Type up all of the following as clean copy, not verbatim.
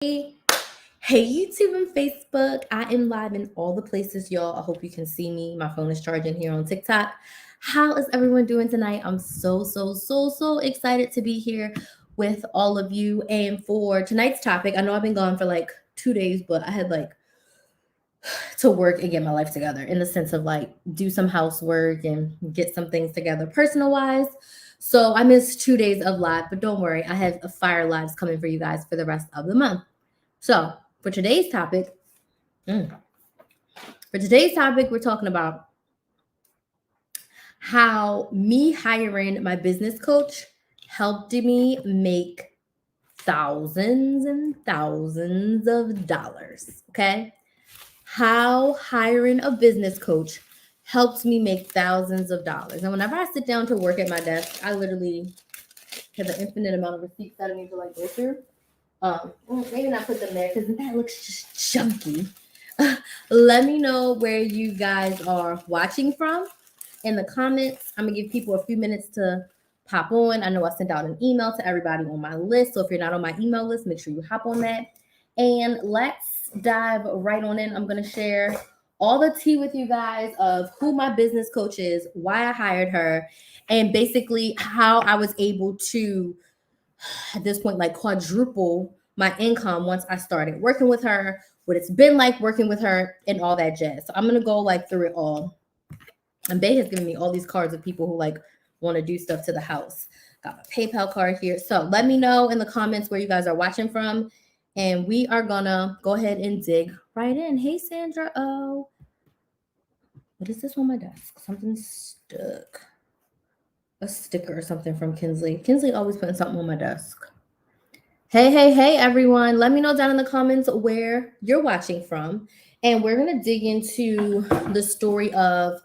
Hey, YouTube and Facebook. I am live in all the places, y'all. I hope you can see me. My phone is charging here on TikTok. How is everyone doing tonight? I'm so excited to be here with all of you. And for tonight's topic, I know I've been gone for like 2 days, but I had like to work and get my life together in the sense of like do some housework and get some things together personal wise. So I missed 2 days of live, but don't worry, I have a fire lives coming for you guys for the rest of the month. So for today's topic, mm, we're talking about how me hiring my business coach helped me make thousands and thousands of dollars. Okay. How hiring a business coach helps me make thousands of dollars. And whenever I sit down to work at my desk, I literally have an infinite amount of receipts that I need to like go through. Maybe not put them there because that looks just chunky. Let me know where you guys are watching from in the comments. I'm gonna give people a few minutes to pop on. I know I sent out an email to everybody on my list, so if you're not on my email list, make sure you hop on that. And let's dive right on in. I'm gonna share all the tea with you guys of who my business coach is, why I hired her, and basically how I was able to at this point like quadruple my income once I started working with her, what it's been like working with her, and all that jazz. So I'm gonna go like through it all. And Bay has given me all these cards of people who like want to do stuff to the house. Got my PayPal card here. So let me know in the comments where you guys are watching from. And we are gonna go ahead and dig right in. Hey Sandra. Oh, what is this on my desk? Something stuck. A sticker or something from Kinsley. Kinsley always putting something on my desk. Hey, everyone. Let me know down in the comments where you're watching from. And we're going to dig into the story of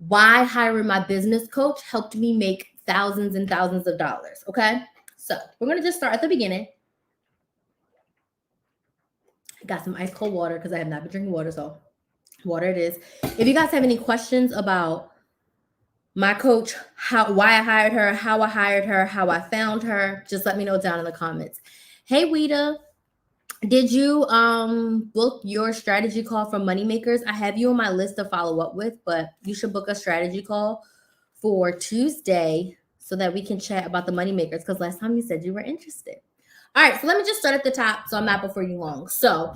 why hiring my business coach helped me make thousands and thousands of dollars. Okay. So we're going to just start at the beginning. I got some ice cold water because I have not been drinking water. So water it is. If you guys have any questions about my coach, why I hired her, how I found her, just let me know down in the comments. Hey, Weta, did you book your strategy call for Moneymakers? I have you on my list to follow up with, but you should book a strategy call for Tuesday so that we can chat about the Moneymakers because last time you said you were interested. All right, so let me just start at the top so I'm not before you long. So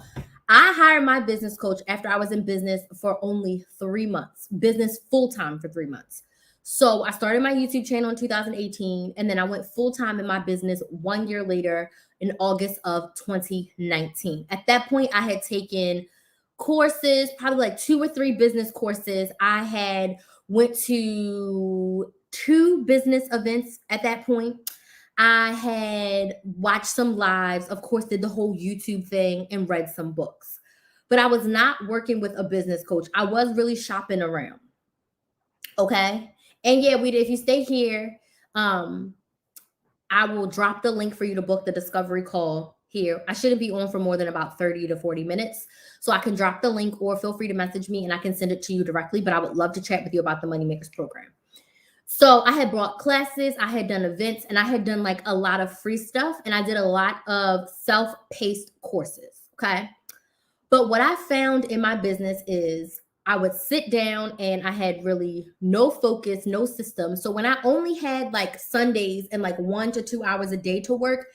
I hired my business coach after I was in business for only 3 months, business full-time for 3 months. So I started my YouTube channel in 2018, and then I went full-time in my business 1 year later in August of 2019. At that point, I had taken courses, probably like 2 or 3 business courses. I had went to 2 business events at that point. I had watched some lives, of course, did the whole YouTube thing and read some books. But I was not working with a business coach. I was really shopping around. Okay. And yeah, if you stay here, I will drop the link for you to book the discovery call here. I shouldn't be on for more than about 30 to 40 minutes. So I can drop the link or feel free to message me and I can send it to you directly. But I would love to chat with you about the Moneymakers program. So I had brought classes, I had done events, and I had done like a lot of free stuff. And I did a lot of self-paced courses. Okay. But what I found in my business is I would sit down and I had really no focus, no system. So when I only had like Sundays and like 1 to 2 hours a day to work,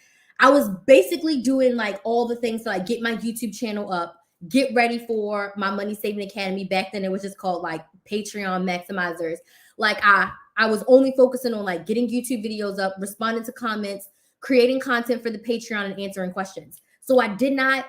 I was basically doing like all the things to like get my YouTube channel up, get ready for my Money Saving Academy. Back then it was just called like Patreon Maximizers. Like I was only focusing on like getting YouTube videos up, responding to comments, creating content for the Patreon and answering questions. So I did not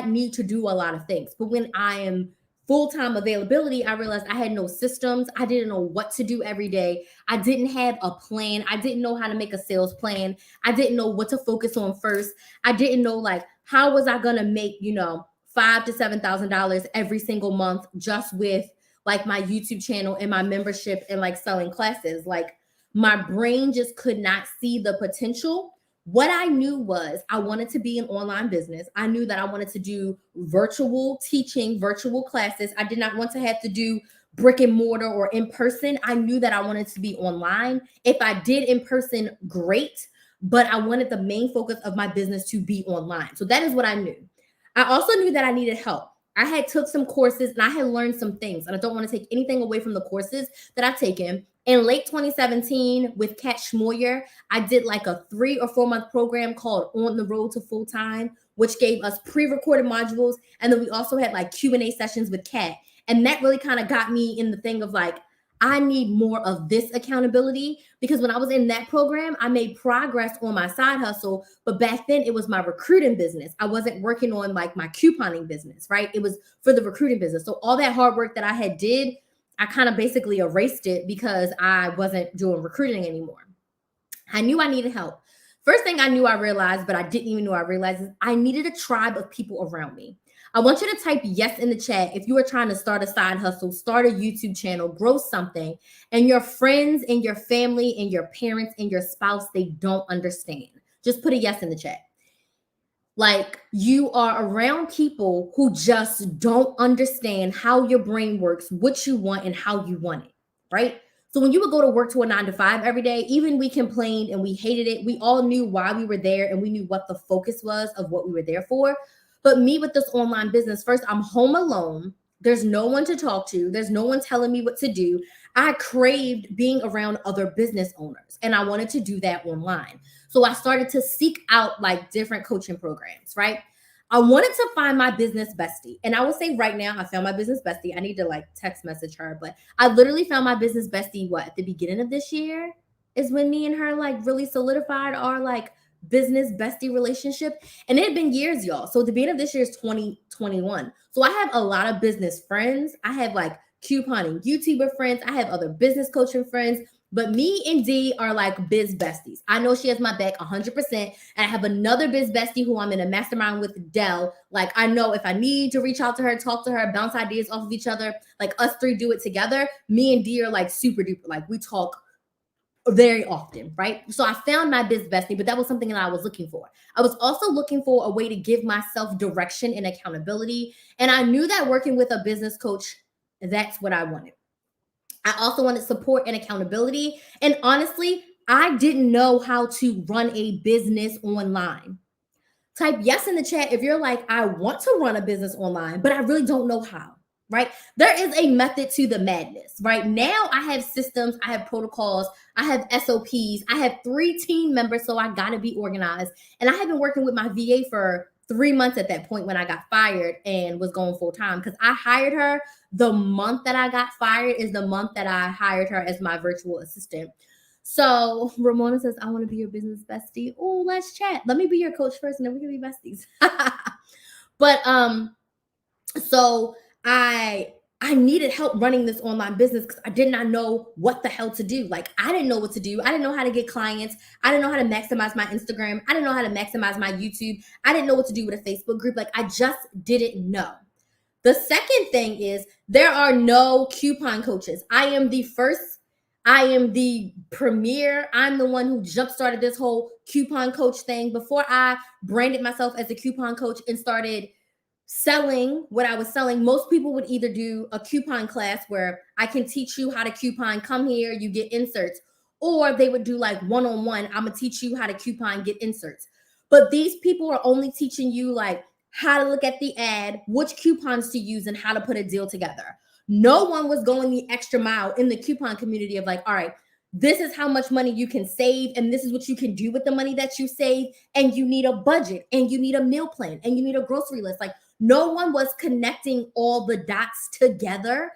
need to do a lot of things. But when I am full-time availability, I realized I had no systems. I didn't know what to do every day. I didn't have a plan. I didn't know how to make a sales plan. I didn't know what to focus on first. I didn't know like how was I gonna make, $5,000 to $7,000 every single month just with like my YouTube channel and my membership and like selling classes. Like my brain just could not see the potential. What I knew was I wanted to be an online business. I knew that I wanted to do virtual teaching, virtual classes. I did not want to have to do brick and mortar or in person. I knew that I wanted to be online. If I did in person, great. but I wanted the main focus of my business to be online. So that is what I knew. I also knew that I needed help. I had took some courses and I had learned some things, and I don't want to take anything away from the courses that I've taken. In late 2017 with Kat Schmoyer, I did like a 3 or 4 month program called On the Road to Full Time, which gave us pre-recorded modules. And then we also had like Q&A sessions with Kat. And that really kind of got me in the thing of like, I need more of this accountability, because when I was in that program, I made progress on my side hustle. But back then it was my recruiting business. I wasn't working on like my couponing business, right? It was for the recruiting business. So all that hard work that I had did, I kind of basically erased it because I wasn't doing recruiting anymore. I knew I needed help. First thing I realized, but I didn't even know I realized, is I needed a tribe of people around me. I want you to type yes in the chat if you are trying to start a side hustle, start a YouTube channel, grow something, and your friends and your family and your parents and your spouse, they don't understand. Just put a yes in the chat. Like, you are around people who just don't understand how your brain works, what you want, and how you want it, right? So when you would go to work to a 9 to 5 every day, even we complained and we hated it, we all knew why we were there and we knew what the focus was of what we were there for. But me with this online business, first, I'm home alone. There's no one to talk to. There's no one telling me what to do. I craved being around other business owners, and I wanted to do that online. So I started to seek out like different coaching programs, right? I wanted to find my business bestie. And I will say right now, I found my business bestie. I need to like text message her, but I literally found my business bestie, what, at the beginning of this year is when me and her like really solidified our like business bestie relationship. And it had been years, y'all. So the beginning of this year is 2021. So I have a lot of business friends. I have like couponing YouTuber friends. I have other business coaching friends. But me and Dee are like biz besties. I know she has my back 100%. And I have another biz bestie who I'm in a mastermind with, Dell. Like, I know if I need to reach out to her, talk to her, bounce ideas off of each other, like us three do it together. Me and Dee are like super duper. Like, we talk very often, right? So I found my biz bestie, but that was something that I was looking for. I was also looking for a way to give myself direction and accountability. And I knew that working with a business coach, that's what I wanted. I also wanted support and accountability. And honestly, I didn't know how to run a business online. Type yes in the chat if you're like, I want to run a business online, but I really don't know how, right? There is a method to the madness, right? Now I have systems, I have protocols, I have SOPs, I have 3 team members, so I got to be organized. And I have been working with my VA for 3 months at that point when I got fired and was going full time, because I hired her the month that I got fired is the month that I hired her as my virtual assistant. So Ramona says, I want to be your business bestie. Oh, let's chat. Let me be your coach first and then we can be besties. But so I needed help running this online business because I did not know what the hell to do. Like, I didn't know what to do. I didn't know how to get clients. I didn't know how to maximize my Instagram. I didn't know how to maximize my YouTube. I didn't know what to do with a Facebook group. Like, I just didn't know. The second thing is there are no coupon coaches. I am the premier. I'm the one who jump started this whole coupon coach thing. Before I branded myself as a coupon coach and started selling what I was selling, most people would either do a coupon class where I can teach you how to coupon, come here, you get inserts, or they would do like one-on-one, I'm gonna teach you how to coupon, get inserts. But these people are only teaching you like how to look at the ad, which coupons to use, and how to put a deal together. No one was going the extra mile in the coupon community of like, all right, this is how much money you can save, and this is what you can do with the money that you save, and you need a budget, and you need a meal plan, and you need a grocery list. Like, no one was connecting all the dots together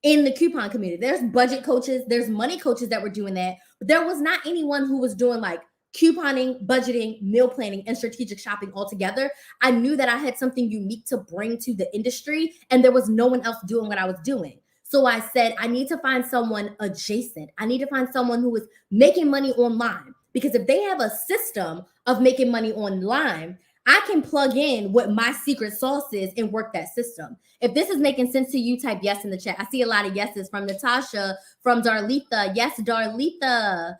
in the coupon community. There's budget coaches, there's money coaches that were doing that, but there was not anyone who was doing like couponing, budgeting, meal planning, and strategic shopping all together. I knew that I had something unique to bring to the industry, and there was no one else doing what I was doing. So I said, I need to find someone adjacent. I need to find someone who is making money online, because if they have a system of making money online, I can plug in what my secret sauce is and work that system. If this is making sense to you, type yes in the chat. I see a lot of yeses from Natasha, from Darlitha. Yes, Darlitha.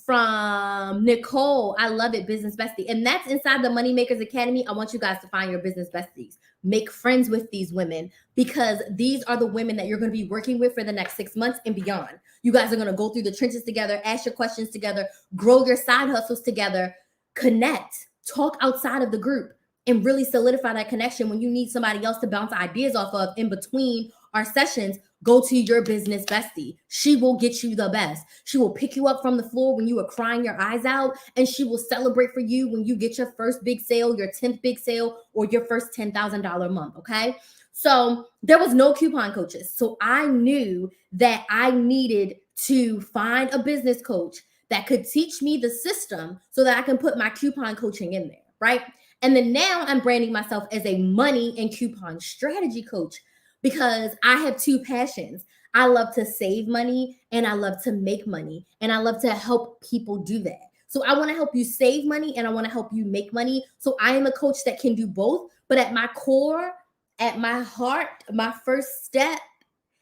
From Nicole, I love it, business bestie. And that's inside the Moneymakers Academy. I want you guys to find your business besties. Make friends with these women, because these are the women that you're going to be working with for the next 6 months and beyond. You guys are going to go through the trenches together, ask your questions together, grow your side hustles together, connect, talk outside of the group, and really solidify that connection. When you need somebody else to bounce ideas off of in between our sessions, go to your business bestie. She will get you the best. She will pick you up from the floor when you are crying your eyes out, and she will celebrate for you when you get your first big sale, your 10th big sale, or your first $10,000 month, okay? So there was no coupon coaches. So I knew that I needed to find a business coach that could teach me the system so that I can put my coupon coaching in there, right? And then now I'm branding myself as a money and coupon strategy coach because I have two passions. I love to save money and I love to make money, and I love to help people do that. So I want to help you save money and I want to help you make money. So I am a coach that can do both, but at my core, at my heart, my first step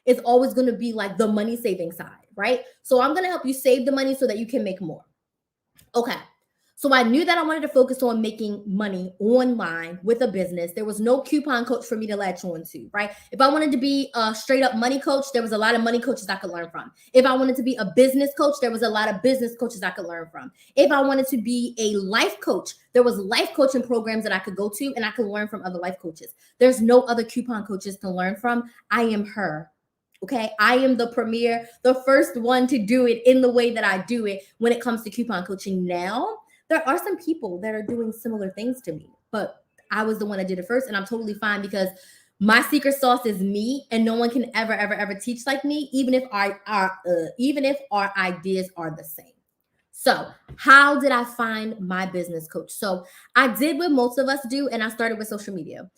is always going to be like the money saving side, right? So I'm going to help you save the money so that you can make more. Okay. So I knew that I wanted to focus on making money online with a business. There was no coupon coach for me to latch on to, right? If I wanted to be a straight up money coach, there was a lot of money coaches I could learn from. If I wanted to be a business coach, there was a lot of business coaches I could learn from. If I wanted to be a life coach, there was life coaching programs that I could go to and I could learn from other life coaches. There's no other coupon coaches to learn from. I am her. Okay, I am the premier, the first one to do it in the way that I do it when it comes to coupon coaching. Now, there are some people that are doing similar things to me, but I was the one that did it first, and I'm totally fine because my secret sauce is me, and no one can ever teach like me, even if our ideas are the same. So, how did I find my business coach? So, I did what most of us do, and I started with social media.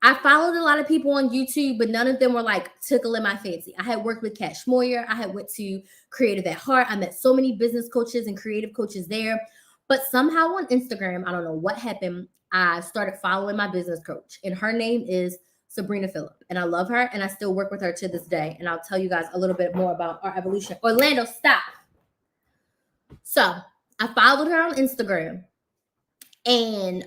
I followed a lot of people on YouTube, but none of them were like tickling my fancy. I had worked with Cash Moyer. I had went to Creative at Heart. I met so many business coaches and creative coaches there. But somehow on Instagram, I don't know what happened, I started following my business coach. And her name is Sabrina Phillip. And I love her. And I still work with her to this day. And I'll tell you guys a little bit more about our evolution. Orlando, stop. So I followed her on Instagram. And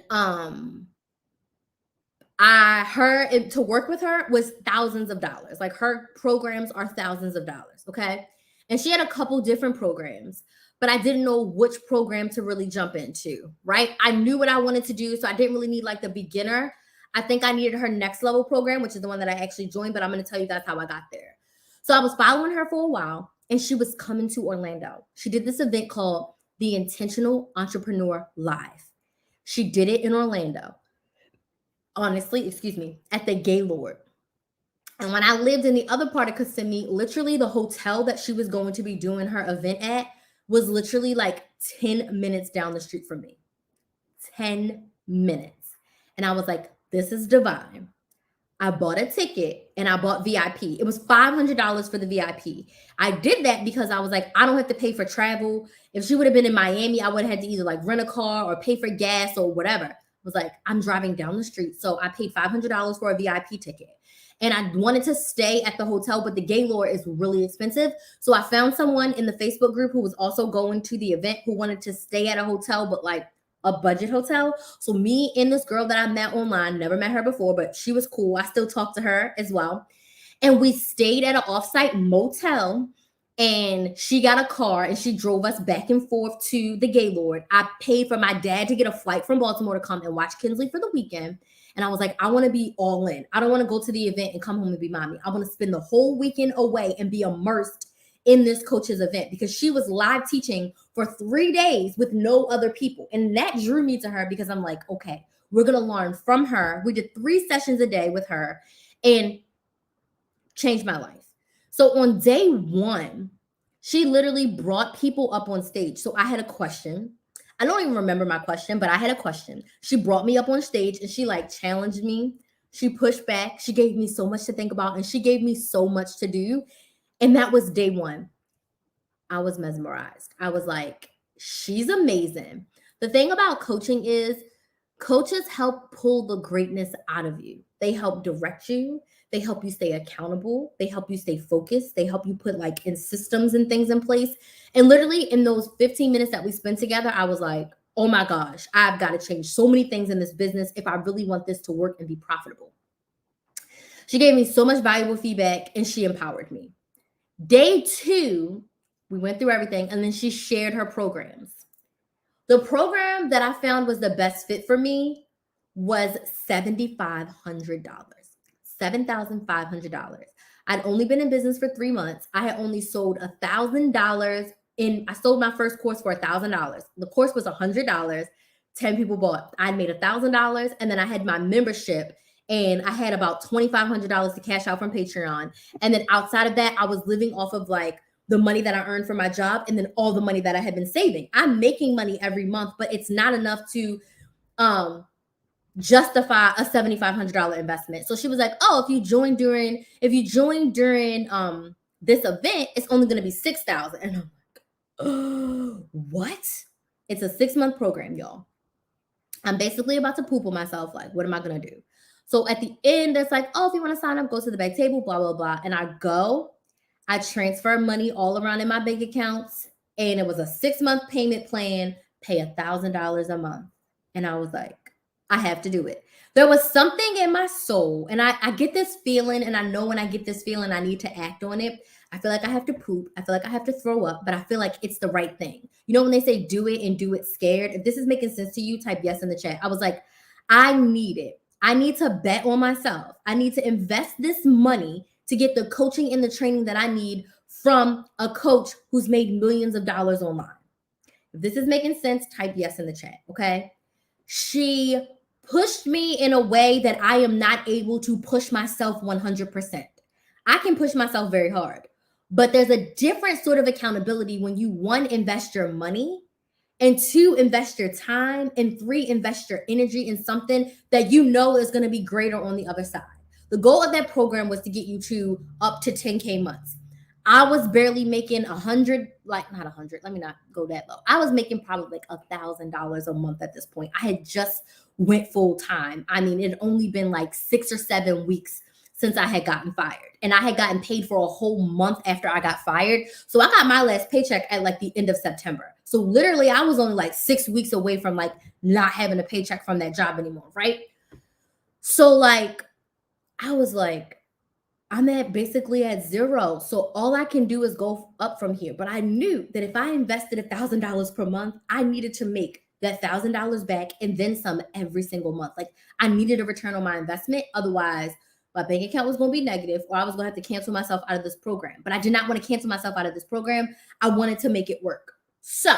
to work with her was thousands of dollars. Like her programs are thousands of dollars. Okay. And she had a couple different programs, but I didn't know which program to really jump into, right? I knew what I wanted to do. So I didn't really need like the beginner. I think I needed her next level program, which is the one that I actually joined, but I'm going to tell you guys how I got there. So I was following her for a while and she was coming to Orlando. She did this event called the Intentional Entrepreneur Live. She did it in Orlando. Honestly, at the Gaylord. And when I lived in the other part of Kissimmee, literally the hotel that she was going to be doing her event at was literally like 10 minutes down the street from me. 10 minutes. And I was like, this is divine. I bought a ticket and I bought VIP. It was $500 for the VIP. I did that because I was like, I don't have to pay for travel. If she would have been in Miami, I would have had to either like rent a car or pay for gas or whatever. Was like, I'm driving down the street. So I paid $500 for a VIP ticket. And I wanted to stay at the hotel, but the Gaylord is really expensive. So I found someone in the Facebook group who was also going to the event who wanted to stay at a hotel, but like a budget hotel. So me and this girl that I met online, never met her before, but she was cool. I still talk to her as well. And we stayed at an offsite motel. And she got a car and she drove us back and forth to the Gaylord. I paid for my dad to get a flight from Baltimore to come and watch Kinsley for the weekend. And I was like, I want to be all in. I don't want to go to the event and come home and be mommy. I want to spend the whole weekend away and be immersed in this coach's event because she was live teaching for 3 days with no other people. And that drew me to her because I'm like, okay, we're going to learn from her. We did 3 sessions a day with her and changed my life. So on day 1, she literally brought people up on stage. So I had a question. I don't even remember my question, but I had a question. She brought me up on stage and she like challenged me. She pushed back. She gave me so much to think about and she gave me so much to do. And that was day 1. I was mesmerized. I was like, she's amazing. The thing about coaching is coaches help pull the greatness out of you. They help direct you. They help you stay accountable. They help you stay focused. They help you put like in systems and things in place. And literally in those 15 minutes that we spent together, I was like, oh my gosh, I've got to change so many things in this business if I really want this to work and be profitable. She gave me so much valuable feedback and she empowered me. Day 2, We went through everything, and then she shared her programs. The program that I found was the best fit for me was $7,500. $7,500. I'd only been in business for 3 months. I had only sold $1,000 in. I sold my first course for $1,000. The course was $100. 10 people bought. I'd made $1,000, and then I had my membership, and I had about $2,500 to cash out from Patreon. And then outside of that, I was living off of like the money that I earned from my job, and then all the money that I had been saving. I'm making money every month, but it's not enough to justify a $7,500 investment. So she was like, "Oh, if you join during this event, it's only going to be $6,000." And I'm like, "Oh, what?" It's a 6-month program, y'all. I'm basically about to poop on myself. Like, what am I going to do? So at the end, it's like, "Oh, if you want to sign up, go to the back table, blah, blah, blah." And I go, I transfer money all around in my bank accounts, and it was a 6-month payment plan, pay $1,000 a month. And I was like, I have to do it. There was something in my soul, and I get this feeling, and I know when I get this feeling, I need to act on it. I feel like I have to poop. I feel like I have to throw up, but I feel like it's the right thing. You know, when they say do it and do it scared, if this is making sense to you, type yes in the chat. I was like, I need it. I need to bet on myself. I need to invest this money to get the coaching and the training that I need from a coach who's made millions of dollars online. If this is making sense, type yes in the chat, okay? She pushed me in a way that I am not able to push myself 100%. I can push myself very hard, but there's a different sort of accountability when you, 1, invest your money, and 2, invest your time, and 3, invest your energy in something that you know is going to be greater on the other side. The goal of that program was to get you to up to 10K months. I was barely making 100, like not 100, let me not go that low. I was making probably like $1,000 a month at this point. I had just went full time. I mean, it had only been like 6 or 7 weeks since I had gotten fired. And I had gotten paid for a whole month after I got fired. So I got my last paycheck at like the end of September. So literally I was only like 6 weeks away from like not having a paycheck from that job anymore, right? So like, I was like, I'm basically at zero. So all I can do is go up from here. But I knew that if I invested $1,000 per month, I needed to make that $1,000 back and then some every single month. Like I needed a return on my investment. Otherwise, my bank account was going to be negative, or I was going to have to cancel myself out of this program. But I did not want to cancel myself out of this program. I wanted to make it work. So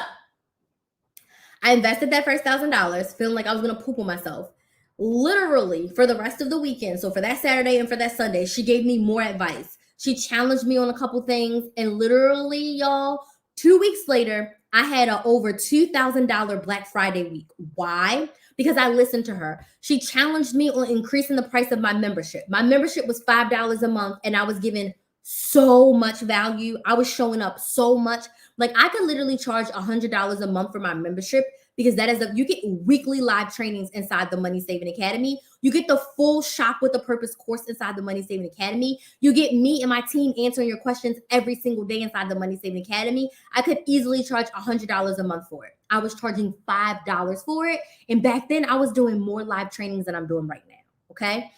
I invested that first $1,000, feeling like I was going to poop on myself. Literally for the rest of the weekend, so for that Saturday and for that Sunday, she gave me more advice. She challenged me on a couple things, and literally, y'all, 2 weeks later, I had a over $2,000 Black Friday week. Why? Because I listened to her. She challenged me on increasing the price of my membership. My membership was $5 a month, and I was given so much value. I was showing up so much. Like I could literally charge $100 a month for my membership, because that is you get weekly live trainings inside the Money Saving Academy. You get the full Shop with a Purpose course inside the Money Saving Academy. You get me and my team answering your questions every single day inside the Money Saving Academy. I could easily charge $100 a month for it. I was charging $5 for it. And back then I was doing more live trainings than I'm doing right now. Okay.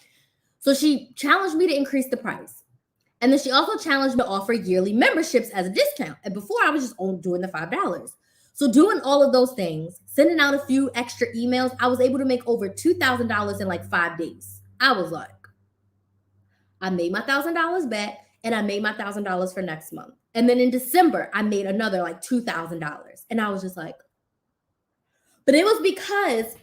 So she challenged me to increase the price. And then she also challenged me to offer yearly memberships as a discount. And before I was just only doing the $5. So doing all of those things, sending out a few extra emails, I was able to make over $2,000 in like 5 days. I was like, I made my $1,000 back, and I made my $1,000 for next month. And then in December, I made another like $2,000. And I was just like, but it was because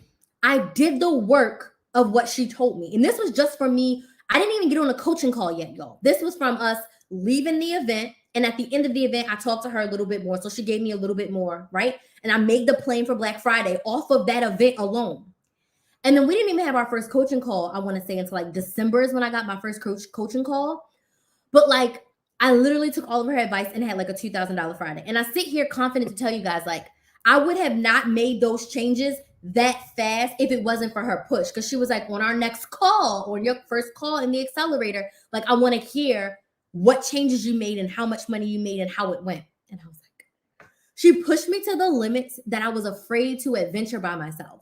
I did the work of what she told me. And this was just for me. I didn't even get on a coaching call yet, y'all. This was from us leaving the event. And at the end of the event, I talked to her a little bit more. So she gave me a little bit more, right? And I made the plan for Black Friday off of that event alone. And then we didn't even have our first coaching call, I want to say, until like December is when I got my first coaching call. But like, I literally took all of her advice and had like a $2,000 Friday. And I sit here confident to tell you guys, like, I would have not made those changes that fast if it wasn't for her push. Because she was like, on our next call, or your first call in the accelerator, like, I want to hear what changes you made and how much money you made and how it went. And I was like, she pushed me to the limits that I was afraid to adventure by myself.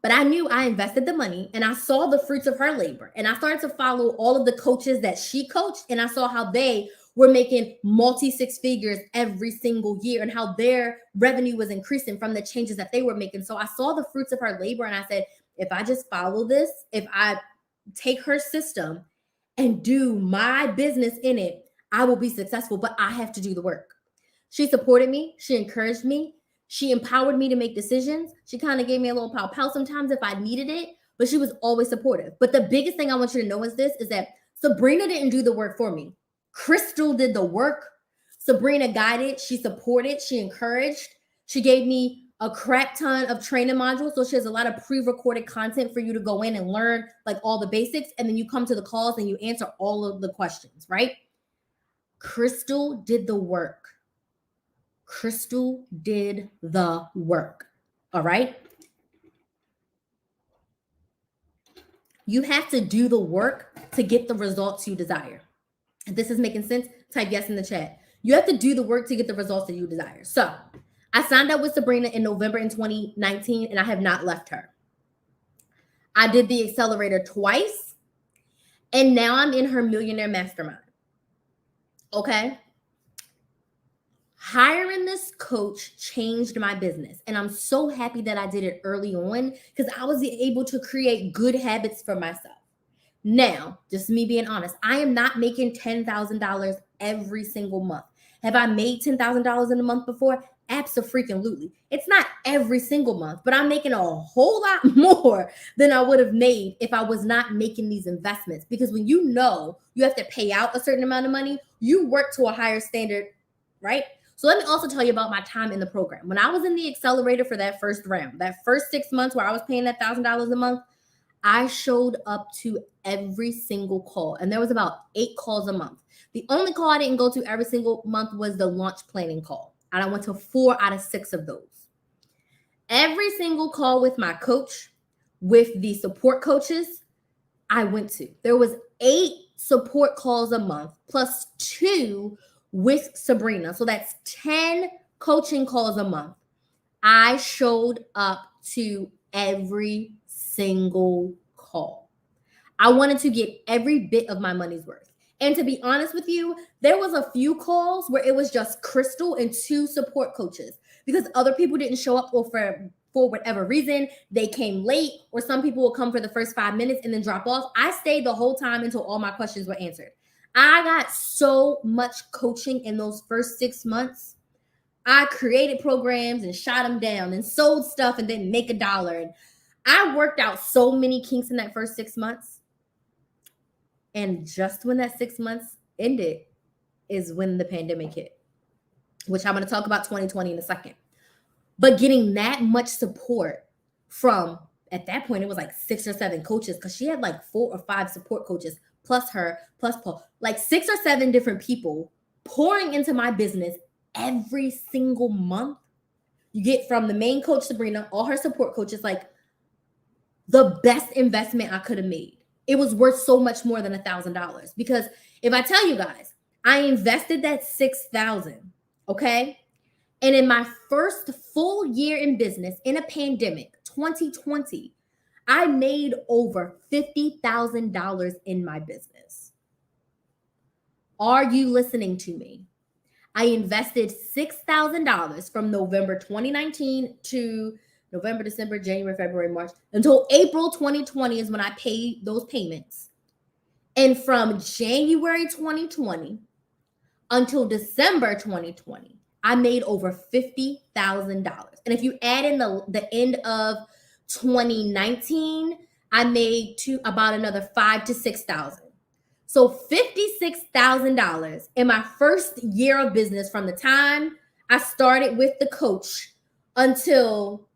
But I knew I invested the money, and I saw the fruits of her labor. And I started to follow all of the coaches that she coached, and I saw how they were making multi six figures every single year and how their revenue was increasing from the changes that they were making. So I saw the fruits of her labor and I said, if I just follow this, if I take her system and do my business in it, I will be successful, but I have to do the work. She supported me. She encouraged me. She empowered me to make decisions. She kind of gave me a little pow sometimes if I needed it, but she was always supportive. But the biggest thing I want you to know is that Sabrina didn't do the work for me. Crystal did the work. Sabrina guided, she supported, she encouraged. She gave me a crap ton of training modules. So she has a lot of pre-recorded content for you to go in and learn like all the basics. And then you come to the calls and you answer all of the questions, right? Crystal did the work. Crystal did the work. All right. You have to do the work to get the results you desire. If this is making sense, type yes in the chat. You have to do the work to get the results that you desire. So I signed up with Sabrina in November in 2019, and I have not left her. I did the accelerator twice, and now I'm in her millionaire mastermind. Okay. Hiring this coach changed my business, and I'm so happy that I did it early on because I was able to create good habits for myself. Now, just me being honest, I am not making $10,000 every single month. Have I made $10,000 in a month before? Absolutely. It's not every single month, but I'm making a whole lot more than I would have made if I was not making these investments. Because when you know you have to pay out a certain amount of money, you work to a higher standard, right? So let me also tell you about my time in the program. When I was in the accelerator for that first round, that first 6 months where I was paying that $1,000 a month, I showed up to every single call, and there was about 8 calls a month. The only call I didn't go to every single month was the launch planning call. And I went to 4 out of 6 of those. Every single call with my coach, with the support coaches, I went to. There was 8 support calls a month plus 2 with Sabrina. So that's 10 coaching calls a month. I showed up to every single call. I wanted to get every bit of my money's worth. And to be honest with you, there was a few calls where it was just Crystal and 2 support coaches because other people didn't show up or for whatever reason, they came late, or some people will come for the first 5 minutes and then drop off. I stayed the whole time until all my questions were answered. I got so much coaching in those first 6 months. I created programs and shot them down and sold stuff and didn't make $1. And I worked out so many kinks in that first 6 months. And just when that 6 months ended is when the pandemic hit, which I'm going to talk about 2020 in a second. But getting that much support from, at that point, it was like 6 or 7 coaches because she had like 4 or 5 support coaches, plus her, plus Paul, like 6 or 7 different people pouring into my business every single month. You get from the main coach, Sabrina, all her support coaches, like the best investment I could have made. It was worth so much more than $1,000 because if I tell you guys, I invested that $6,000, okay? And in my first full year in business in a pandemic, 2020, I made over $50,000 in my business. Are you listening to me? I invested $6,000 from November 2019 to November, December, January, February, March, until April 2020 is when I paid those payments. And from January 2020 until December 2020, I made over $50,000. And if you add in the end of 2019, I made about another $5,000 to $6,000. So $56,000 in my first year of business from the time I started with the coach until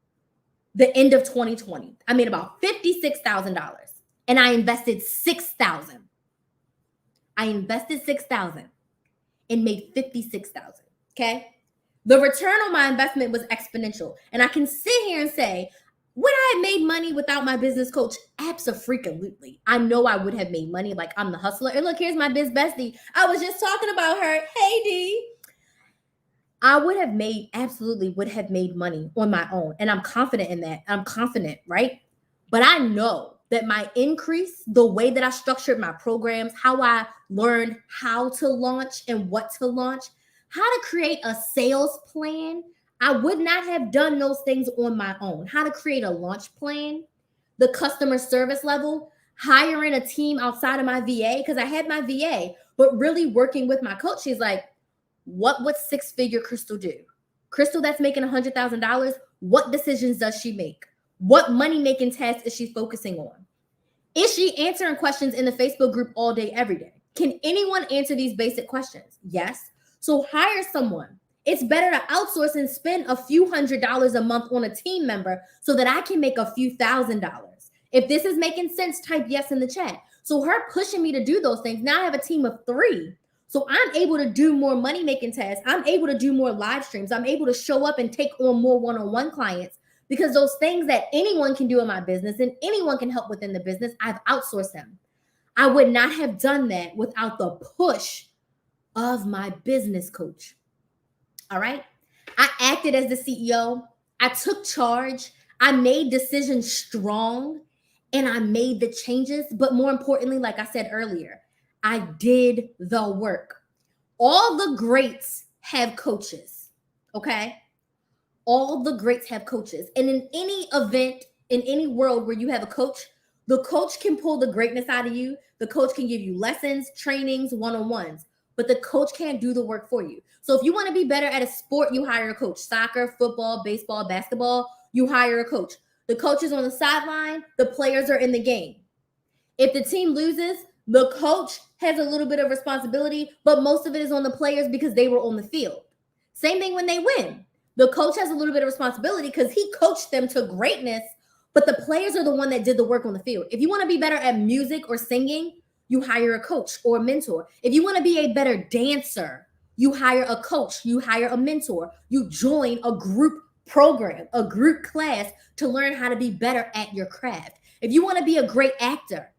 the end of 2020. I made about $56,000 and I invested $6,000. I invested $6,000 and made $56,000. Okay. The return on my investment was exponential. And I can sit here and say, would I have made money without my business coach? Absolutely. I know I would have made money. Like, I'm the hustler. And look, here's my biz bestie. I was just talking about her. Hey, D. I would have made money on my own. And I'm confident in that. I'm confident, right? But I know that might increase the way that I structured my programs, how I learned how to launch and what to launch, how to create a sales plan. I would not have done those things on my own. How to create a launch plan, the customer service level, hiring a team outside of my VA, because I had my VA, but really working with my coach. She's like, what would six-figure Crystal do? Crystal that's making $100,000, what decisions does she make? What money-making tasks is she focusing on? Is she answering questions in the Facebook group all day, every day? Can anyone answer these basic questions? Yes. So hire someone. It's better to outsource and spend a few $100s a month on a team member so that I can make a few $1,000s. If this is making sense, type yes in the chat. So her pushing me to do those things. Now I have a team of 3. So I'm able to do more money-making tasks. I'm able to do more live streams. I'm able to show up and take on more one-on-one clients, because those things that anyone can do in my business and anyone can help within the business, I've outsourced them. I would not have done that without the push of my business coach. All right. I acted as the CEO. I took charge. I made decisions strong, and I made the changes. But more importantly, like I said earlier, I did the work. All the greats have coaches. Okay. All the greats have coaches. And in any event, in any world where you have a coach, the coach can pull the greatness out of you. The coach can give you lessons, trainings, one-on-ones, but the coach can't do the work for you. So if you want to be better at a sport, you hire a coach. Soccer, football, baseball, basketball, you hire a coach. The coach is on the sideline. The players are in the game. If the team loses, the coach has a little bit of responsibility, but most of it is on the players because they were on the field. Same thing when they win. The coach has a little bit of responsibility because he coached them to greatness, but the players are the one that did the work on the field. If you want to be better at music or singing, you hire a coach or a mentor. If you want to be a better dancer, you hire a coach, you hire a mentor, you join a group program, a group class to learn how to be better at your craft. If you want to be a great actor,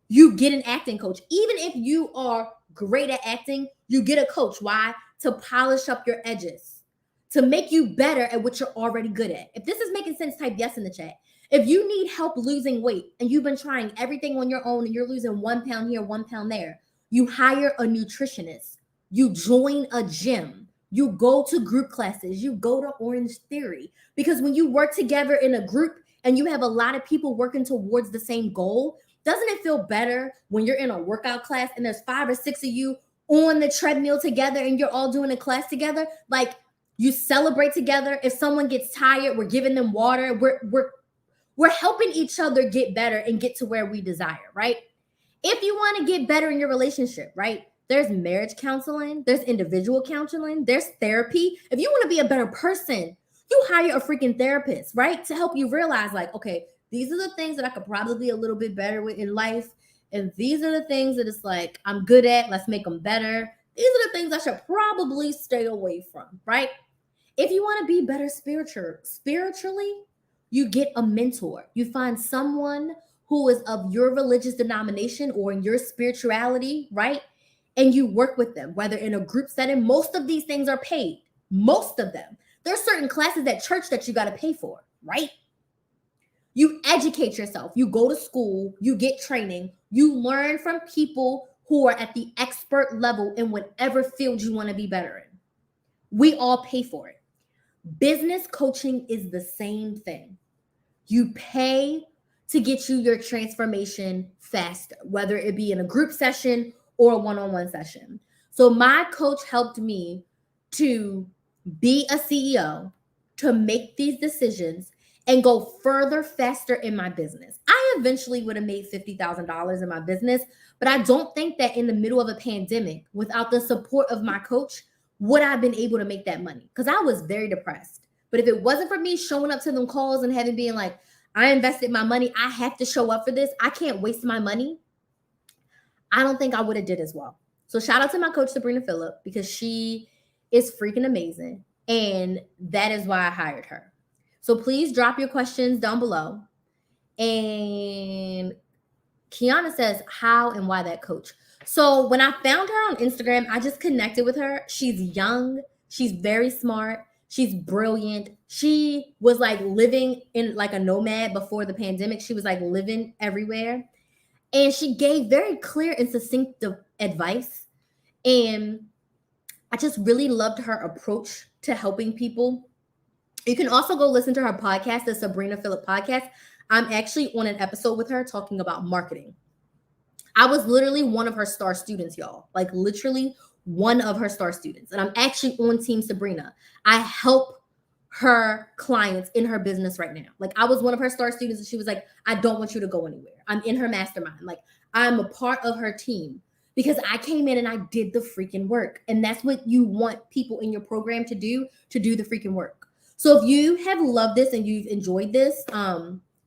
you get an acting coach. Even if you are great at acting, you get a coach. Why? To polish up your edges, to make you better at what you're already good at. If this is making sense, type yes in the chat. If you need help losing weight and you've been trying everything on your own and you're losing 1 pound here, 1 pound there, you hire a nutritionist, you join a gym, you go to group classes, you go to Orange Theory. Because when you work together in a group and you have a lot of people working towards the same goal, doesn't it feel better when you're in a workout class and there's 5 or 6 of you on the treadmill together and you're all doing a class together? Like, you celebrate together. If someone gets tired, we're giving them water. We're helping each other get better and get to where we desire, right? If you want to get better in your relationship, right? There's marriage counseling, there's individual counseling, there's therapy. If you want to be a better person, you hire a freaking therapist, right? To help you realize, like, okay, these are the things that I could probably be a little bit better with in life. And these are the things that it's like, I'm good at, let's make them better. These are the things I should probably stay away from, right? If you want to be better spiritually, you get a mentor. You find someone who is of your religious denomination or in your spirituality, right? And you work with them, whether in a group setting. Most of these things are paid. Most of them. There's certain classes at church that you got to pay for, right? You educate yourself. You go to school. You get training. You learn from people who are at the expert level in whatever field you want to be better in. We all pay for it. Business coaching is the same thing. You pay to get you your transformation faster, whether it be in a group session or a one-on-one session. So my coach helped me to be a CEO, to make these decisions and go further faster in my business. I eventually would have made $50,000 in my business, but I don't think that in the middle of a pandemic, without the support of my coach, would I have been able to make that money? Because I was very depressed. But if it wasn't for me showing up to them calls and having been like, I invested my money, I have to show up for this, I can't waste my money, I don't think I would have did as well. So shout out to my coach, Sabrina Phillip, because she is freaking amazing. And that is why I hired her. So please drop your questions down below. And Kiana says, how and why that coach? So when I found her on Instagram, I just connected with her. She's young. She's very smart. She's brilliant. She was like living in like a nomad before the pandemic. She was like living everywhere. And she gave very clear and succinct advice. And I just really loved her approach to helping people. You can also go listen to her podcast, the Sabrina Phillip podcast. I'm actually on an episode with her talking about marketing. I was literally one of her star students, y'all. Like literally one of her star students. And I'm actually on Team Sabrina. I help her clients in her business right now. Like I was one of her star students and she was like, I don't want you to go anywhere. I'm in her mastermind. Like I'm a part of her team because I came in and I did the freaking work. And that's what you want people in your program to do the freaking work. So if you have loved this and you've enjoyed this,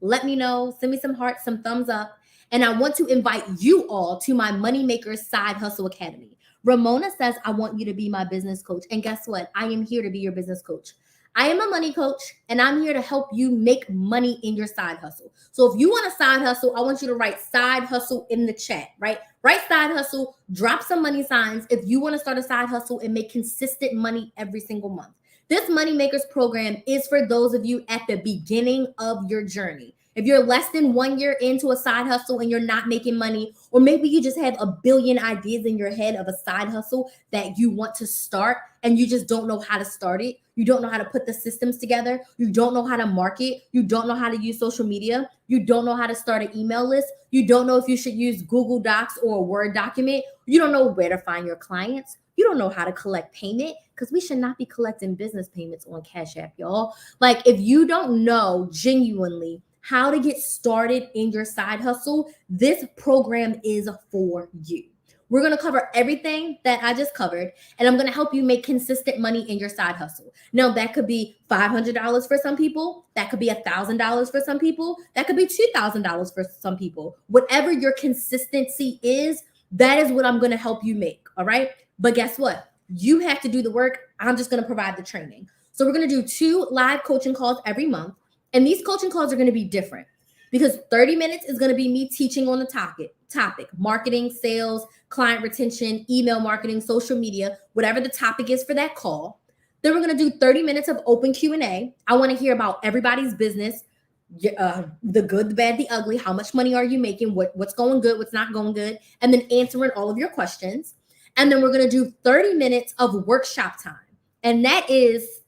let me know. Send me some hearts, some thumbs up. And I want to invite you all to my Moneymakers Side Hustle Academy. Ramona says, I want you to be my business coach. And guess what? I am here to be your business coach. I am a money coach, and I'm here to help you make money in your side hustle. So if you want a side hustle, I want you to write side hustle in the chat, right? Write side hustle, drop some money signs if you want to start a side hustle and make consistent money every single month. This Moneymakers program is for those of you at the beginning of your journey. If you're less than 1 year into a side hustle and you're not making money, or maybe you just have a billion ideas in your head of a side hustle that you want to start and you just don't know how to start it. You don't know how to put the systems together. You don't know how to market. You don't know how to use social media. You don't know how to start an email list. You don't know if you should use Google Docs or a Word document. You don't know where to find your clients. You don't know how to collect payment because we should not be collecting business payments on Cash App, y'all. Like if you don't know genuinely how to get started in your side hustle, this program is for you. We're going to cover everything that I just covered, and I'm going to help you make consistent money in your side hustle. Now, that could be $500 for some people. That could be $1,000 for some people. That could be $2,000 for some people. Whatever your consistency is, that is what I'm going to help you make, all right? But guess what? You have to do the work. I'm just going to provide the training. So we're going to do 2 live coaching calls every month. And these coaching calls are going to be different because 30 minutes is going to be me teaching on the topic, marketing, sales, client retention, email marketing, social media, whatever the topic is for that call. Then we're going to do 30 minutes of open Q&A. I want to hear about everybody's business, the good, the bad, the ugly. How much money are you making? What's going good? What's not going good? And then answering all of your questions. And then we're going to do 30 minutes of workshop time. And that is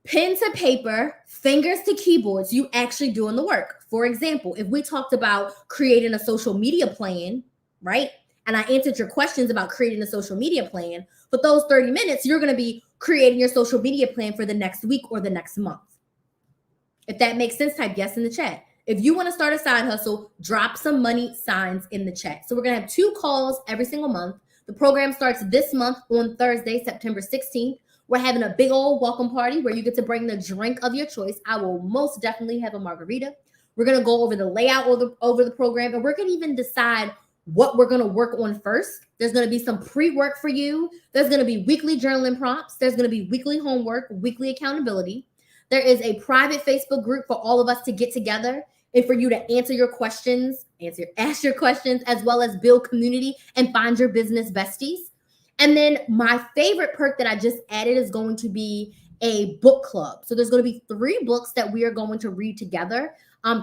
pen to paper, fingers to keyboards, you actually doing the work. For example, if we talked about creating a social media plan, right? And I answered your questions about creating a social media plan, but those 30 minutes, you're going to be creating your social media plan for the next week or the next month. If that makes sense, type yes in the chat. If you want to start a side hustle, drop some money signs in the chat. So we're going to have 2 calls every single month. The program starts this month on Thursday, September 16th. We're having a big old welcome party where you get to bring the drink of your choice. I will most definitely have a margarita. We're going to go over the layout over the program, and we're going to even decide what we're going to work on first. There's going to be some pre-work for you. There's going to be weekly journaling prompts. There's going to be weekly homework, weekly accountability. There is a private Facebook group for all of us to get together and for you to answer your questions, ask your questions, as well as build community and find your business besties. And then my favorite perk that I just added is going to be a book club. So there's going to be 3 books that we are going to read together.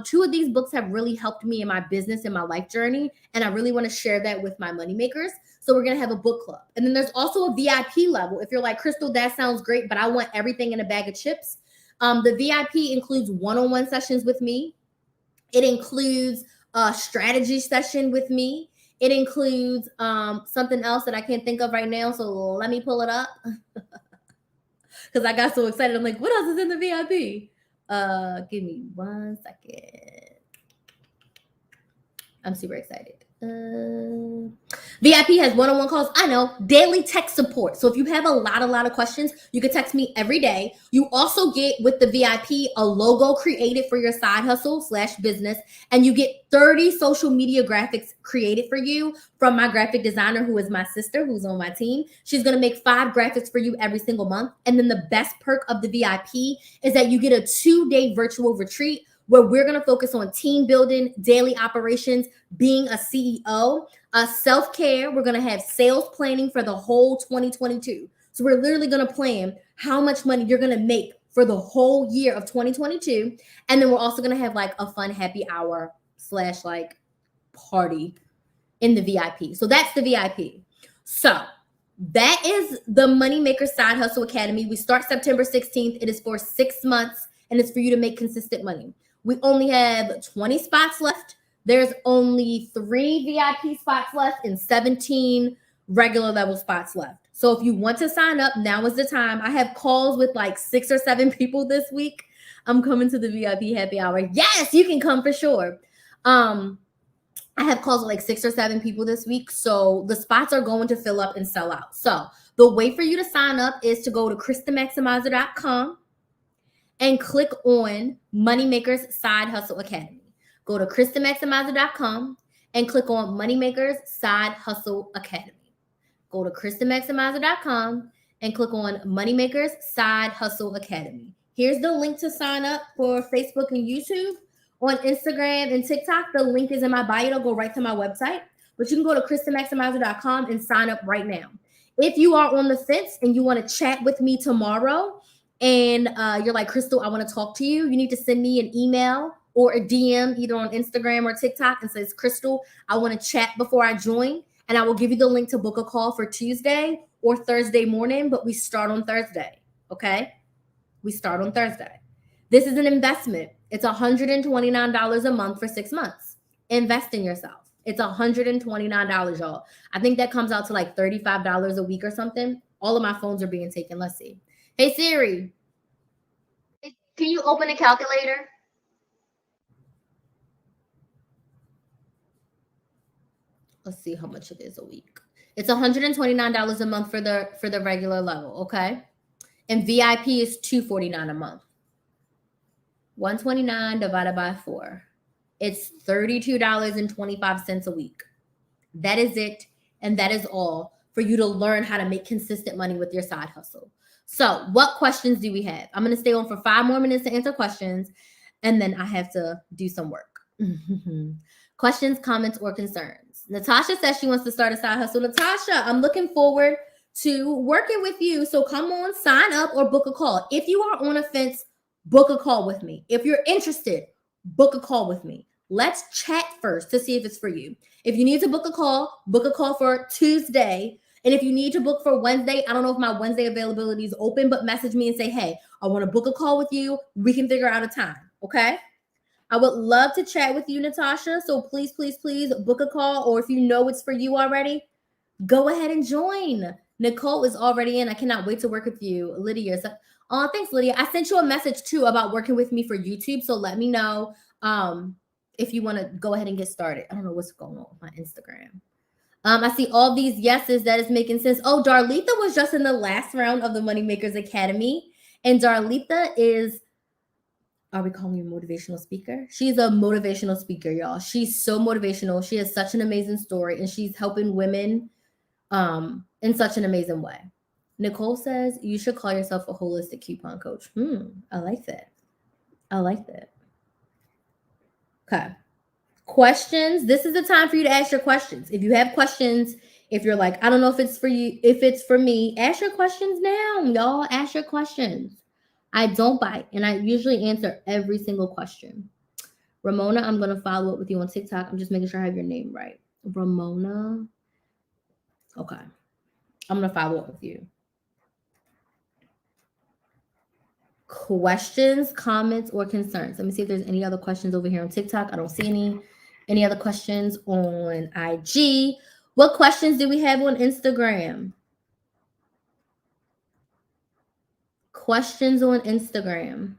2 of these books have really helped me in my business and my life journey. And I really want to share that with my money makers. So we're going to have a book club. And then there's also a VIP level. If you're like, Crystal, that sounds great, but I want everything in a bag of chips. The VIP includes one-on-one sessions with me. It includes a strategy session with me. It includes something else that I can't think of right now. So let me pull it up because I got so excited. I'm like, what else is in the VIP? Give me 1 second. I'm super excited. VIP has one-on-one calls. I know, daily tech support. So if you have a lot of questions, you can text me every day. You also get with the VIP a logo created for your side hustle / business, and you get 30 social media graphics created for you from my graphic designer, who is my sister, who's on my team. She's going to make 5 graphics for you every single month. And then the best perk of the VIP is that you get a 2-day virtual retreat where we're going to focus on team building, daily operations, being a CEO, self-care. We're going to have sales planning for the whole 2022. So we're literally going to plan how much money you're going to make for the whole year of 2022. And then we're also going to have like a fun happy hour / like party in the VIP. So that's the VIP. So that is the Moneymaker Side Hustle Academy. We start September 16th. It is for 6 months and it's for you to make consistent money. We only have 20 spots left. There's only 3 VIP spots left and 17 regular level spots left. So if you want to sign up, now is the time. I have calls with like 6 or 7 people this week. I'm coming to the VIP happy hour. Yes, you can come for sure. I have calls with like 6 or 7 people this week. So the spots are going to fill up and sell out. So the way for you to sign up is to go to KrysTheMaximizer.com and click on Moneymakers Side Hustle Academy. Go to KrysTheMaximizer.com and click on Moneymakers Side Hustle Academy. Go to KrysTheMaximizer.com and click on Moneymakers Side Hustle Academy. Here's the link to sign up for Facebook and YouTube. On Instagram and TikTok, the link is in my bio. It'll go right to my website. But you can go to KrysTheMaximizer.com and sign up right now. If you are on the fence and you want to chat with me tomorrow and you're like, Crystal, I want to talk to you, you need to send me an email or a DM either on Instagram or TikTok and says, Crystal, I want to chat before I join. And I will give you the link to book a call for Tuesday or Thursday morning, but we start on Thursday, okay? We start on Thursday. This is an investment. It's $129 a month for 6 months. Invest in yourself. It's $129, y'all. I think that comes out to like $35 a week or something. All of my phones are being taken. Let's see. Hey, Siri, can you open a calculator? Let's see how much it is a week. It's $129 a month for the regular level, okay? And VIP is $249 a month. 129 divided by 4. It's $32.25 a week. That is it. And that is all for you to learn how to make consistent money with your side hustle. So what questions do we have? I'm going to stay on for 5 more minutes to answer questions. And then I have to do some work. Questions, comments, or concerns? Natasha says she wants to start a side hustle. Natasha, I'm looking forward to working with you. So come on, sign up or book a call. If you are on a fence, book a call with me. If you're interested, book a call with me. Let's chat first to see if it's for you. If you need to book a call for Tuesday. And if you need to book for Wednesday, I don't know if my Wednesday availability is open, but message me and say, hey, I want to book a call with you. We can figure out a time, okay? I would love to chat with you, Natasha. So please, please, please book a call. Or if you know it's for you already, go ahead and join. Nicole is already in. I cannot wait to work with you. Lydia. Oh, thanks, Lydia. I sent you a message too about working with me for YouTube. So let me know if you want to go ahead and get started. I don't know what's going on with my Instagram. I see all these yeses. That is making sense. Oh, Darlitha was just in the last round of the Moneymakers Academy. And Darlitha is, are we calling her a motivational speaker? She's a motivational speaker, y'all. She's so motivational. She has such an amazing story and she's helping women in such an amazing way. Nicole says you should call yourself a holistic coupon coach. I like that. I like that. Okay. Questions. This is the time for you to ask your questions. If you have questions, if you're like, I don't know if it's for you, if it's for me, ask your questions now, y'all. Ask your questions. I don't bite, and I usually answer every single question. Ramona, I'm going to follow up with you on TikTok. I'm just making sure I have your name right. Ramona. Okay. I'm going to follow up with you. Questions, comments, or concerns? Let me see if there's any other questions over here on TikTok. I don't see any other questions on IG. What questions do we have on Instagram? Questions on Instagram.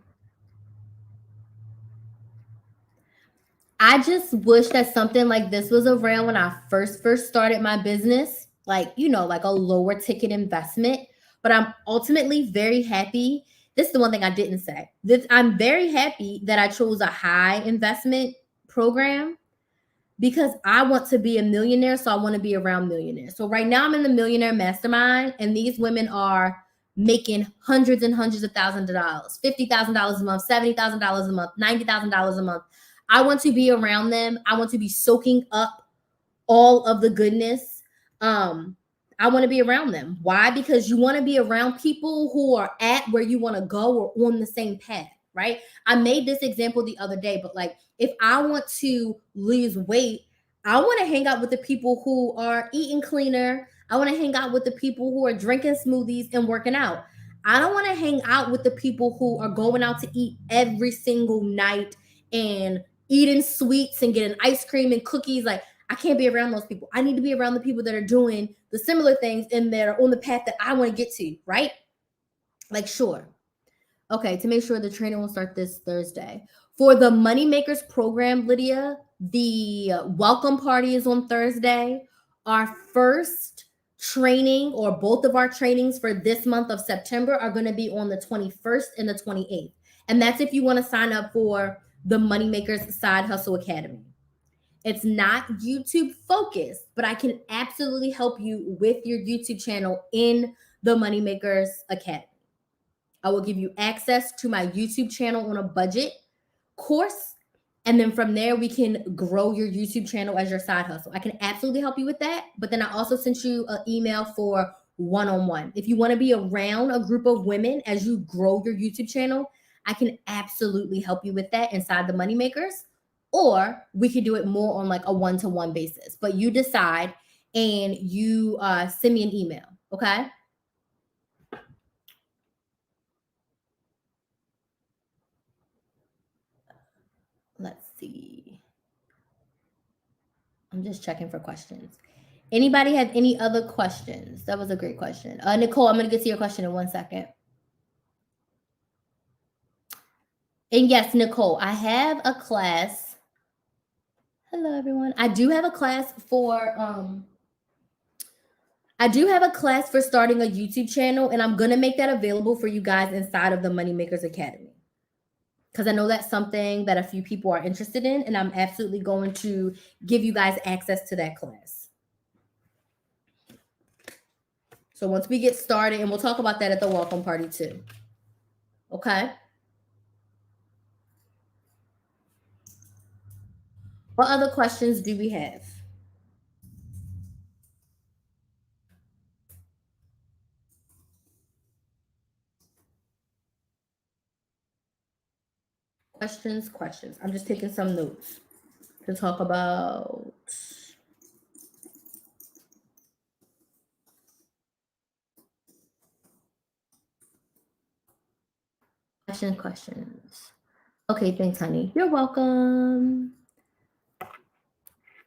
I just wish that something like this was around when I first started my business, like, you know, like a lower ticket investment. But I'm ultimately very happy. This is the one thing I didn't say. I'm very happy that I chose a high investment program because I want to be a millionaire. So I want to be around millionaires. So right now I'm in the millionaire mastermind and these women are making hundreds and hundreds of thousands of dollars, $50,000 a month, $70,000 a month, $90,000 a month. I want to be around them. I want to be soaking up all of the goodness. I I want to be around them. Why? Because you want to be around people who are at where you want to go or on the same path, right? I made this example the other day, but like if I want to lose weight, I want to hang out with the people who are eating cleaner. I want to hang out with the people who are drinking smoothies and working out. I don't want to hang out with the people who are going out to eat every single night and eating sweets and getting ice cream and cookies. Like, I can't be around those people. I need to be around the people that are doing the similar things and that are on the path that I want to get to, right? Like, sure. Okay, to make sure the training will start this Thursday. For the Money Makers program, Lydia, the welcome party is on Thursday. Our first training, or both of our trainings for this month of September, are going to be on the 21st and the 28th. And that's if you want to sign up for the Money Makers Side Hustle Academy. It's not YouTube focused, but I can absolutely help you with your YouTube channel in the Moneymakers Academy. I will give you access to my YouTube channel on a budget course. And then from there, we can grow your YouTube channel as your side hustle. I can absolutely help you with that. But then I also sent you an email for one-on-one. If you want to be around a group of women as you grow your YouTube channel, I can absolutely help you with that inside the Moneymakers. Or we could do it more on like a one-to-one basis. But you decide and you send me an email, okay? Let's see. I'm just checking for questions. Anybody have any other questions? That was a great question. Nicole, I'm going to get to your question in 1 second. And yes, Nicole, I have a class. Hello, everyone. I do have a class for starting a YouTube channel, and I'm going to make that available for you guys inside of the Moneymakers Academy. Because I know that's something that a few people are interested in, and I'm absolutely going to give you guys access to that class. So once we get started, and we'll talk about that at the welcome party too. Okay. What other questions do we have? Questions. I'm just taking some notes to talk about. Questions. Okay, thanks, honey. You're welcome.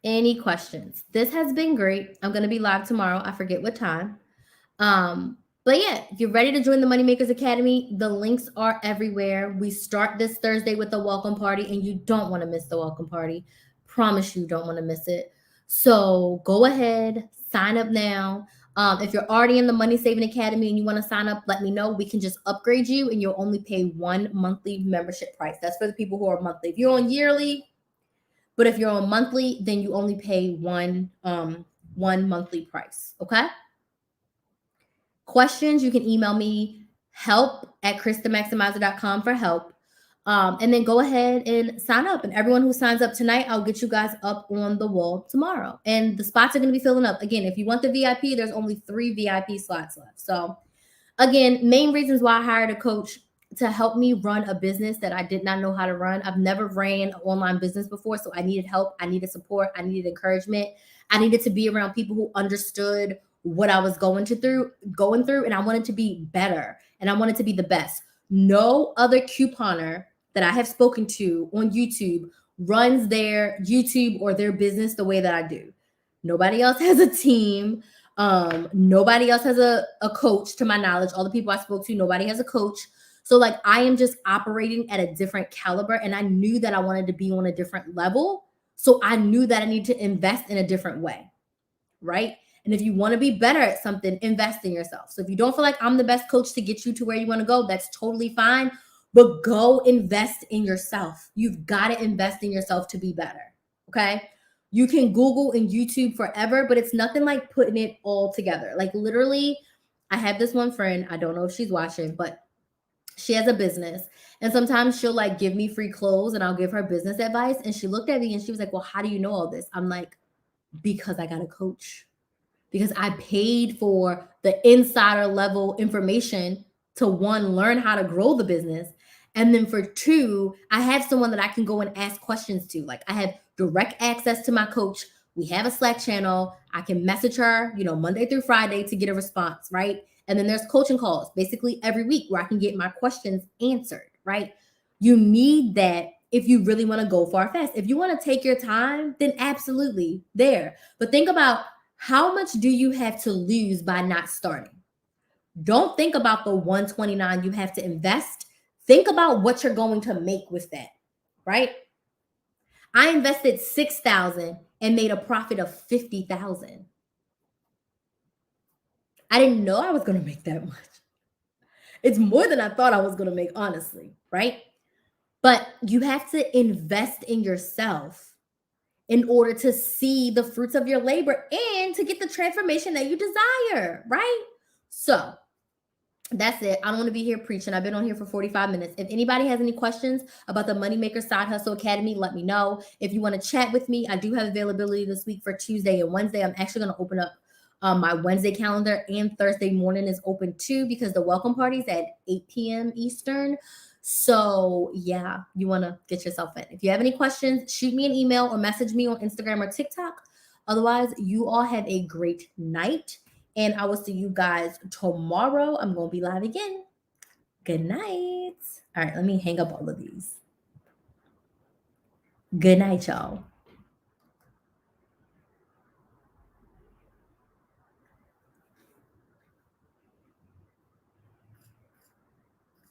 Any questions? This has been great. I'm going to be live tomorrow. I forget what time. But yeah, if you're ready to join the Moneymakers Academy, the links are everywhere. We start this Thursday with the welcome party, and you don't want to miss the welcome party. Promise you don't want to miss it. So go ahead, sign up now. If you're already in the Money Saving Academy and you want to sign up, let me know. We can just upgrade you, and you'll only pay one monthly membership price. That's for the people who are monthly. If you're on yearly, but if you're on monthly, then you only pay one monthly price. Okay. Questions, you can email me help@krysthemaximizer.com for help. And then go ahead and sign up. And everyone who signs up tonight, I'll get you guys up on the wall tomorrow. And the spots are going to be filling up. Again, if you want the VIP, there's only 3 VIP slots left. So again, main reasons why I hired a coach to help me run a business that I did not know how to run. I've never ran an online business before, so I needed help. I needed support. I needed encouragement. I needed to be around people who understood what I was going through, and I wanted to be better, and I wanted to be the best. No other couponer that I have spoken to on YouTube runs their YouTube or their business the way that I do. Nobody else has a team. Nobody else has a coach, to my knowledge. All the people I spoke to, nobody has a coach. So like I am just operating at a different caliber, and I knew that I wanted to be on a different level. So I knew that I need to invest in a different way, right? And if you want to be better at something, invest in yourself. So if you don't feel like I'm the best coach to get you to where you want to go, that's totally fine. But go invest in yourself. You've got to invest in yourself to be better. Okay. You can Google and YouTube forever, but it's nothing like putting it all together. Like literally, I have this one friend, I don't know if she's watching, but she has a business. And sometimes she'll like give me free clothes and I'll give her business advice. And she looked at me and she was like, well, how do you know all this? I'm like, because I got a coach. because I paid for the insider level information to one, learn how to grow the business. And then for two, I have someone that I can go and ask questions to. Like I have direct access to my coach. We have a Slack channel. I can message her, Monday through Friday to get a response, right? And then there's coaching calls basically every week where I can get my questions answered, right? You need that if you really want to go far fast. If you want to take your time, then absolutely there. But think about how much do you have to lose by not starting? Don't think about the 129 you have to invest. Think about what you're going to make with that, right? I invested 6,000 and made a profit of 50,000. I didn't know I was going to make that much. It's more than I thought I was going to make, honestly, right? But you have to invest in yourself in order to see the fruits of your labor and to get the transformation that you desire, right? So that's it. I don't want to be here preaching. I've been on here for 45 minutes. If anybody has any questions about the Moneymaker Side Hustle Academy, let me know. If you want to chat with me, I do have availability this week for Tuesday and Wednesday. I'm actually going to open up my Wednesday calendar, and Thursday morning is open too because the welcome party's at 8 p.m. Eastern. So yeah, you want to get yourself in. If you have any questions, shoot me an email or message me on Instagram or TikTok. Otherwise, you all have a great night. And I will see you guys tomorrow. I'm going to be live again. Good night. All right, let me hang up all of these. Good night, y'all.